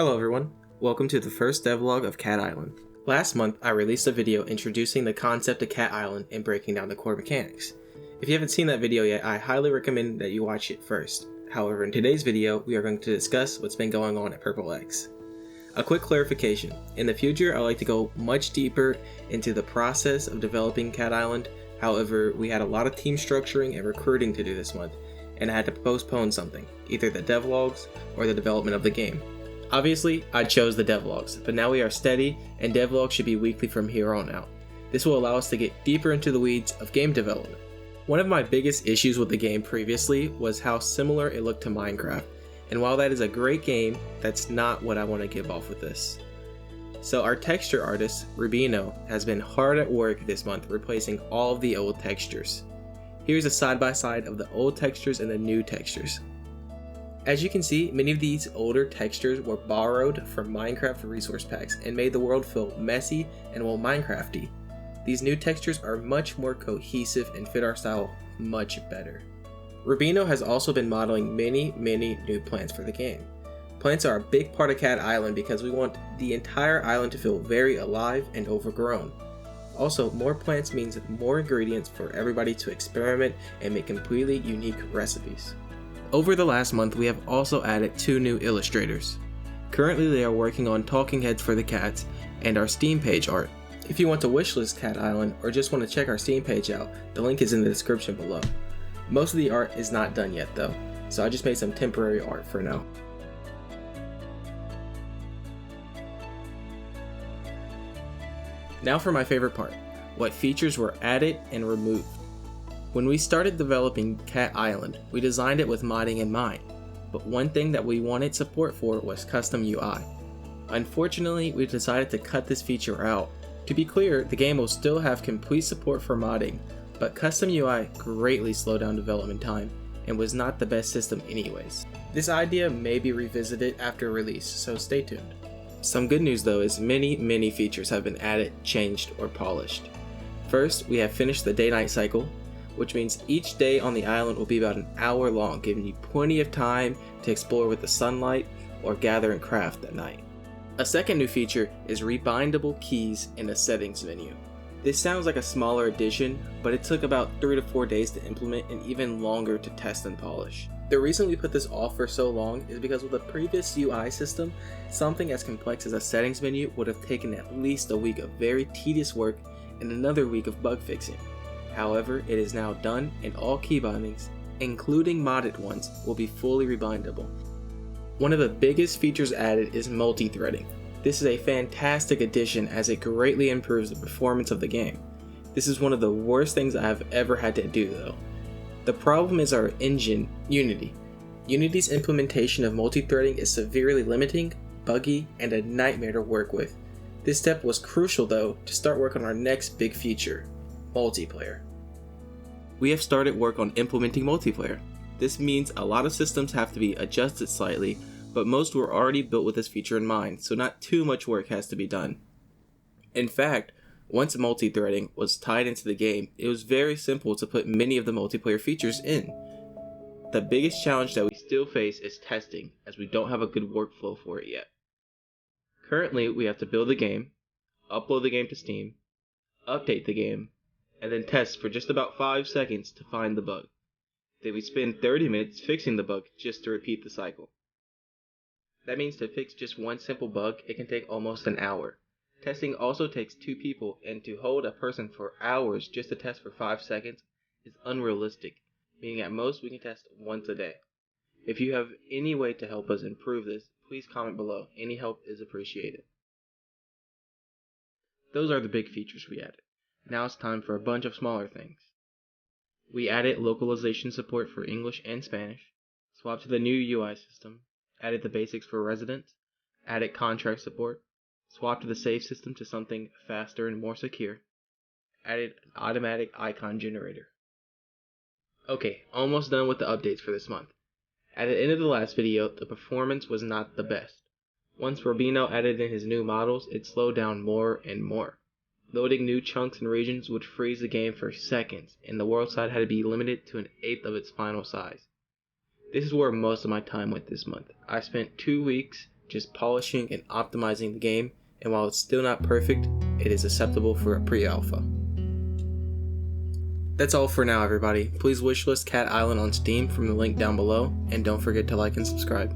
Hello everyone, welcome to the first devlog of Cat Island. Last month I released a video introducing the concept of Cat Island and breaking down the core mechanics. If you haven't seen that video yet, I highly recommend that you watch it first. However, in today's video we are going to discuss what's been going on at Purple X. A quick clarification, in the future I'd like to go much deeper into the process of developing Cat Island. However, we had a lot of team structuring and recruiting to do this month, and I had to postpone something, either the devlogs or the development of the game. Obviously, I chose the devlogs, but now we are steady and devlogs should be weekly from here on out. This will allow us to get deeper into the weeds of game development. One of my biggest issues with the game previously was how similar it looked to Minecraft, and while that is a great game, that's not what I want to give off with this. So our texture artist, Rubeno, has been hard at work this month replacing all of the old textures. Here's a side-by-side of the old textures and the new textures. As you can see, many of these older textures were borrowed from Minecraft resource packs and made the world feel messy and well Minecrafty. These new textures are much more cohesive and fit our style much better. Rubeno has also been modeling many new plants for the game. Plants are a big part of Cat Island because we want the entire island to feel very alive and overgrown. Also, more plants means more ingredients for everybody to experiment and make completely unique recipes. Over the last month, we have also added 2 new illustrators. Currently, they are working on talking heads for the cats and our Steam page art. If you want to wishlist Cat Island or just want to check our Steam page out, the link is in the description below. Most of the art is not done yet though, so I just made some temporary art for now. Now for my favorite part, what features were added and removed. When we started developing Cat Island, we designed it with modding in mind, but one thing that we wanted support for was custom UI. Unfortunately, we decided to cut this feature out. To be clear, the game will still have complete support for modding, but custom UI greatly slowed down development time and was not the best system anyways. This idea may be revisited after release, so stay tuned. Some good news though is many features have been added, changed, or polished. First, we have finished the day-night cycle, which means each day on the island will be about an hour long, giving you plenty of time to explore with the sunlight or gather and craft at night. A second new feature is rebindable keys in the settings menu. This sounds like a smaller addition, but it took about 3 to 4 days to implement and even longer to test and polish. The reason we put this off for so long is because with the previous UI system, something as complex as a settings menu would have taken at least a week of very tedious work and another week of bug fixing. However, it is now done and all key bindings, including modded ones, will be fully rebindable. One of the biggest features added is multi-threading. This is a fantastic addition as it greatly improves the performance of the game. This is one of the worst things I have ever had to do though. The problem is our engine, Unity. Unity's implementation of multi-threading is severely limiting, buggy, and a nightmare to work with. This step was crucial though to start work on our next big feature, multiplayer. We have started work on implementing multiplayer. This means a lot of systems have to be adjusted slightly, but most were already built with this feature in mind, so not too much work has to be done. In fact, once multi-threading was tied into the game, it was very simple to put many of the multiplayer features in. The biggest challenge that we still face is testing, as we don't have a good workflow for it yet. Currently, we have to build the game, upload the game to Steam, update the game, and then test for just about 5 seconds to find the bug. Then we spend 30 minutes fixing the bug just to repeat the cycle. That means to fix just one simple bug, it can take almost an hour. Testing also takes 2 people, and to hold a person for hours just to test for 5 seconds is unrealistic, meaning at most we can test once a day. If you have any way to help us improve this, please comment below. Any help is appreciated. Those are the big features we added. Now it's time for a bunch of smaller things. We added localization support for English and Spanish, swapped to the new UI system, added the basics for residents, added contract support, swapped the save system to something faster and more secure, added an automatic icon generator. Okay, almost done with the updates for this month. At the end of the last video, the performance was not the best. Once Rubeno added in his new models, it slowed down more and more. Loading new chunks and regions would freeze the game for seconds, and the world side had to be limited to 1/8 of its final size. This is where most of my time went this month. I spent 2 weeks just polishing and optimizing the game, and while it's still not perfect, it is acceptable for a pre-alpha. That's all for now, everybody. Please wishlist Cat Island on Steam from the link down below, and don't forget to like and subscribe.